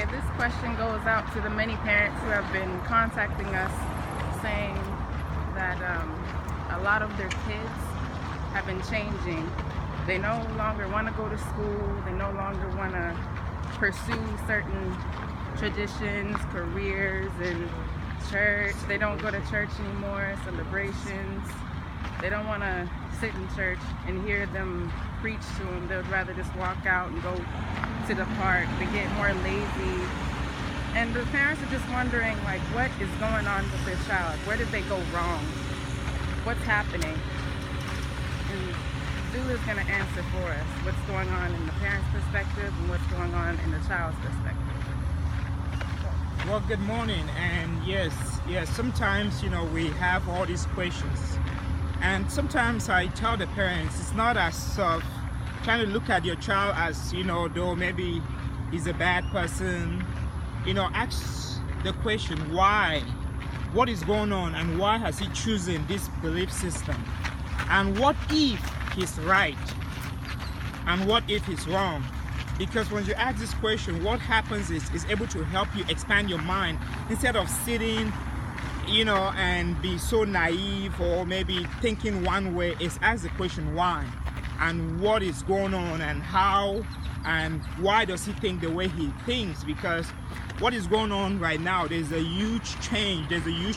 Okay, this question goes out to the many parents who have been contacting us saying that a lot of their kids have been changing. They no longer want to go to school. They no longer want to pursue certain traditions, careers, and church. They don't go to church anymore, celebrations. They don't want to sit in church and hear them preach to them. They would rather just walk out and go to the park. They get more lazy. And the parents are just wondering, like, what is going on with their child? Where did they go wrong? What's happening? And Zula's going to answer for us what's going on in the parent's perspective and what's going on in the child's perspective. Well, good morning. And yes, sometimes, we have all these questions. And sometimes I tell the parents, it's not as trying to look at your child as, though maybe he's a bad person. Ask the question, why? What is going on, and why has he chosen this belief system? And what if he's right? And what if he's wrong? Because when you ask this question, what happens is able to help you expand your mind instead of sitting and be so naive or maybe thinking one way. Is ask the question why and what is going on and how and why does he think the way he thinks. Because what is going on right now, there's a huge change, there's a huge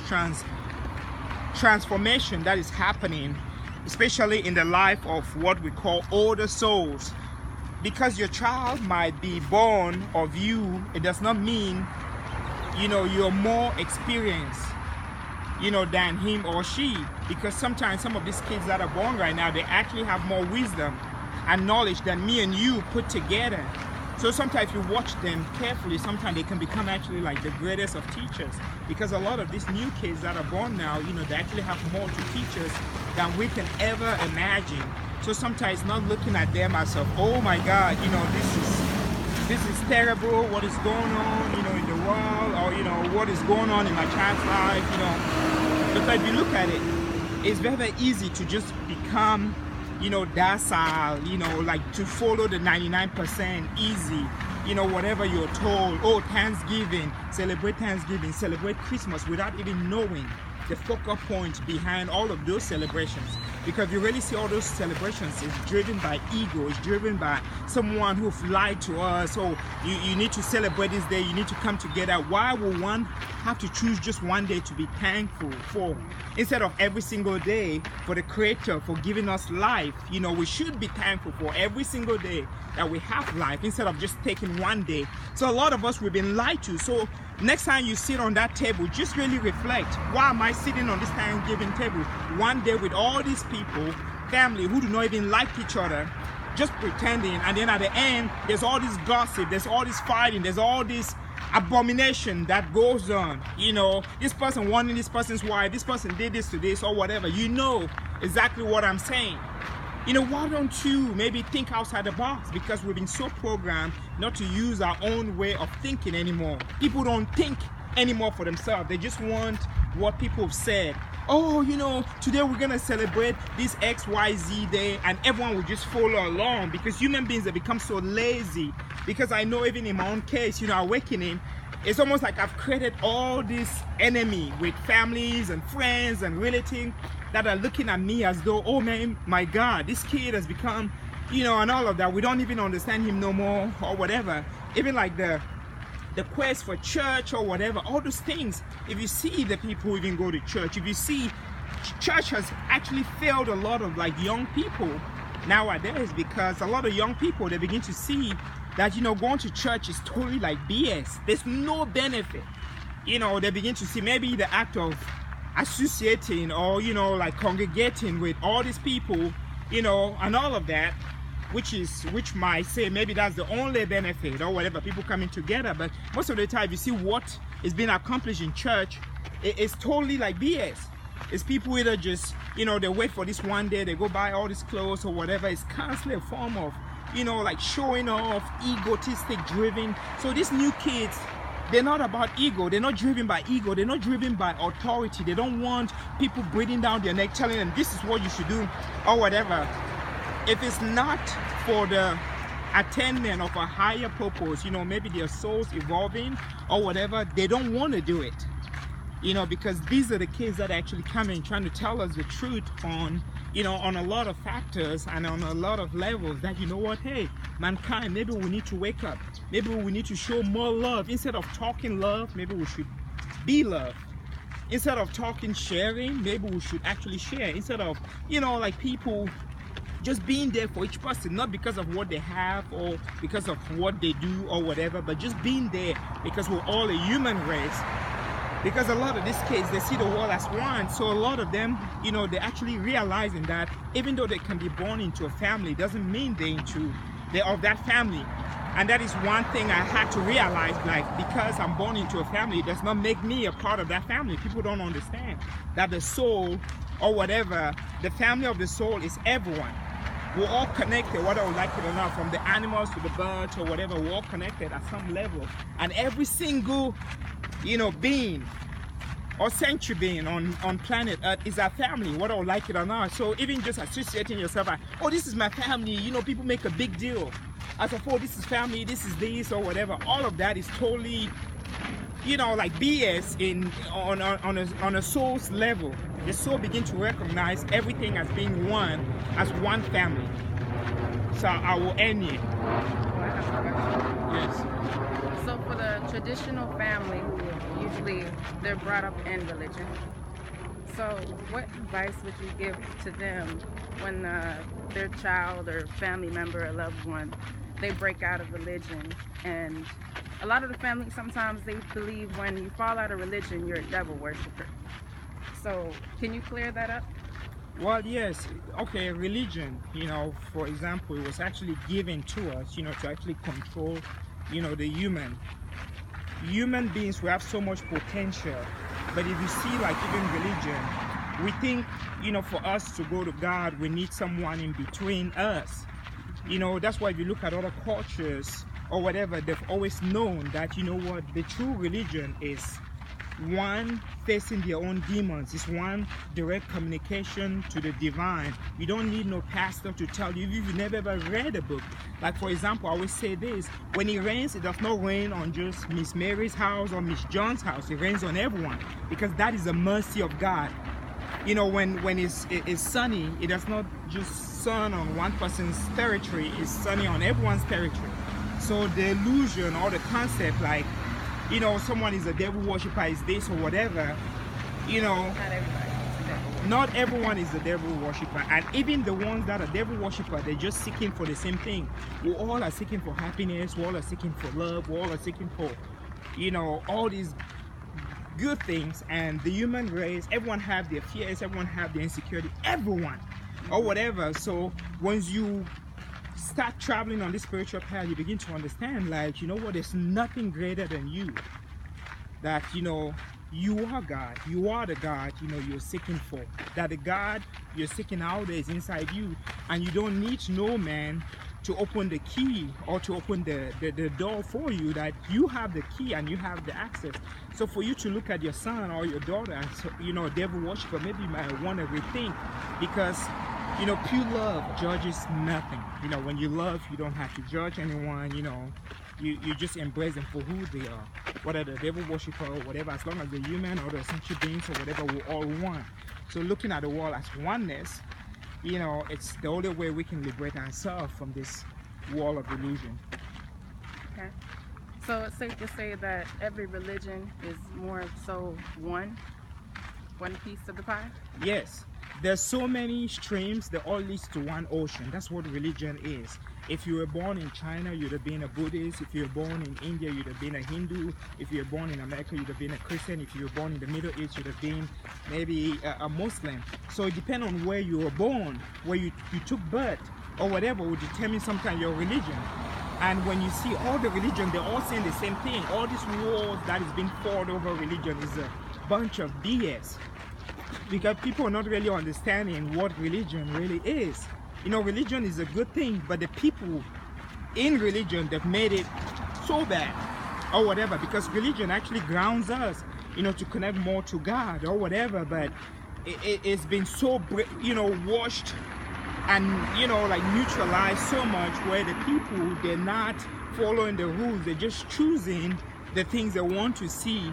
transformation that is happening, especially in the life of what we call older souls. Because your child might be born of you, it does not mean you're more experienced than him or she. Because sometimes some of these kids that are born right now, they actually have more wisdom and knowledge than me and you put together. So sometimes if you watch them carefully, sometimes they can become actually like the greatest of teachers. Because a lot of these new kids that are born now, they actually have more to teach us than we can ever imagine. So sometimes not looking at them as of, oh my God, this is terrible, what is going on, in the world, or what is going on in my child's life, Because if you look at it, it's very, very easy to just become, docile, like to follow the 99% easy, whatever you're told. Oh, Thanksgiving, celebrate Christmas without even knowing the focal point behind all of those celebrations. Because you really see all those celebrations is driven by ego, it's driven by someone who lied to us. So you need to celebrate this day, you need to come together. Why will one have to choose just one day to be thankful for, instead of every single day for the Creator for giving us life? We should be thankful for every single day that we have life, instead of just taking one day. So a lot of us, we've been lied to. So next time you sit on that table, just really reflect, why am I sitting on this Thanksgiving table one day with all these people, family who do not even like each other, just pretending, and then at the end there's all this gossip, there's all this fighting, there's all this abomination that goes on. This person wanting this person's wife, this person did this to this or whatever. Exactly what I'm saying. Why don't you maybe think outside the box? Because we've been so programmed not to use our own way of thinking anymore. People don't think anymore for themselves. They just want what people have said. Oh, today we're gonna celebrate this XYZ day, and everyone will just follow along, because human beings have become so lazy. Because I know even in my own case, awakening, it's almost like I've created all this enemy with families and friends and relatives that are looking at me as though, oh man, my God, this kid has become, and all of that. We don't even understand him no more or whatever. Even like the quest for church or whatever, all those things. If you see the people who even go to church, if you see, church has actually failed a lot of like young people nowadays, because a lot of young people, they begin to see that going to church is totally like BS. There's no benefit. They begin to see maybe the act of associating or like congregating with all these people, and all of that, which might say maybe that's the only benefit or whatever, people coming together. But most of the time, you see what is being accomplished in church, it's totally like BS. It's people either just they wait for this one day, they go buy all these clothes or whatever. It's constantly a form of like showing off, egotistic driven. So these new kids, they're not about ego. They're not driven by ego. They're not driven by authority. They don't want people breathing down their neck telling them this is what you should do or whatever. If it's not for the attainment of a higher purpose, you know, maybe their souls evolving or whatever, they don't want to do it. You know, because these are the kids that actually come in trying to tell us the truth on, you know, on a lot of factors and on a lot of levels that, you know what, hey, mankind, maybe we need to wake up. Maybe we need to show more love. Instead of talking love, maybe we should be love. Instead of talking sharing, maybe we should actually share. Instead of, you know, like people just being there for each person, not because of what they have or because of what they do or whatever, but just being there because we're all a human race. Because a lot of these kids, they see the world as one. So a lot of them, you know, they're actually realizing that even though they can be born into a family, doesn't mean they're of that family. And that is one thing I had to realize, like, because I'm born into a family, it does not make me a part of that family. People don't understand that the soul or whatever, the family of the soul is everyone. We're all connected, whether we like it or not, from the animals to the birds or whatever, we're all connected at some level. And every single, you know, being or sentient being on planet Earth is our family, whether we like it or not. So even just associating yourself, oh, this is my family, you know, people make a big deal. As of, oh, this is family, this is this or whatever. All of that is totally, you know, like BS on a soul's level. The soul begin to recognize everything as being one, as one family. So I will end here. Yes. So for the traditional family, usually they're brought up in religion. So what advice would you give to them when their child or family member or loved one, they break out of religion? And a lot of the families, sometimes they believe when you fall out of religion, you're a devil worshiper. So can you clear that up? Well, yes. Okay, religion, you know, for example, it was actually given to us, you know, to actually control, you know, the human beings. We have so much potential, but if you see, like, even religion, we think, you know, for us to go to God, we need someone in between us. You know, that's why if you look at other cultures or whatever, they've always known that, you know what, the true religion is one facing their own demons. It's one direct communication to the divine. You don't need no pastor to tell you if you've never ever read a book. Like, for example, I always say this: when it rains, it does not rain on just Miss Mary's house or Miss John's house. It rains on everyone, because that is the mercy of God. You know, when it's sunny, it does not just sun on one person's territory. It's sunny on everyone's territory. So the illusion or the concept, like, you know, someone is a devil worshiper, is this or whatever, you know, not everyone is a devil worshiper. And even the ones that are devil worshiper, they're just seeking for the same thing. We all are seeking for happiness, we all are seeking for love, we all are seeking for, you know, all these good things. And the human race, everyone have their fears, everyone have their insecurity, everyone or whatever. So once you start traveling on this spiritual path, you begin to understand, like, you know what, there's nothing greater than you. That, you know, you are God, you are the God, you know, you're seeking for. That the God you're seeking out there is inside you, and you don't need no man to open the key or to open the door for you. That you have the key and you have the access. So for you to look at your son or your daughter and, you know, devil worshiper, maybe you might want to rethink, because, you know, pure love judges nothing. You know, when you love, you don't have to judge anyone. You know, you just embrace them for who they are, whether the devil worshiper or whatever. As long as they're human or they're sentient beings or whatever, we're all one. So looking at the world as oneness, you know, it's the only way we can liberate ourselves from this wall of illusion. Okay. So it's safe to say that every religion is more so one piece of the pie? Yes. There's so many streams that all leads to one ocean. That's what religion is. If you were born in China, you'd have been a Buddhist. If you were born in India, you'd have been a Hindu. If you were born in America, you'd have been a Christian. If you were born in the Middle East, you'd have been maybe a Muslim. So it depends on where you were born, where you took birth or whatever will determine sometimes your religion. And when you see all the religion, they're all saying the same thing. All these wars that is being fought over religion is a bunch of BS. Because people are not really understanding what religion really is. You know, religion is a good thing, but the people in religion, they've made it so bad or whatever, because religion actually grounds us, you know, to connect more to God or whatever. But it's been so, you know, washed and like neutralize so much, where the people, they're not following the rules, they're just choosing the things they want to see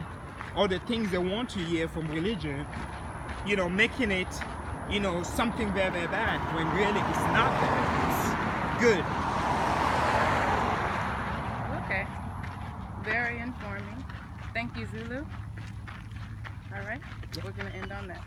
or the things they want to hear from religion, making it something very, very bad, when really it's not bad, it's good. Okay, very informing. Thank you, Zulu. All right, we're gonna end on that.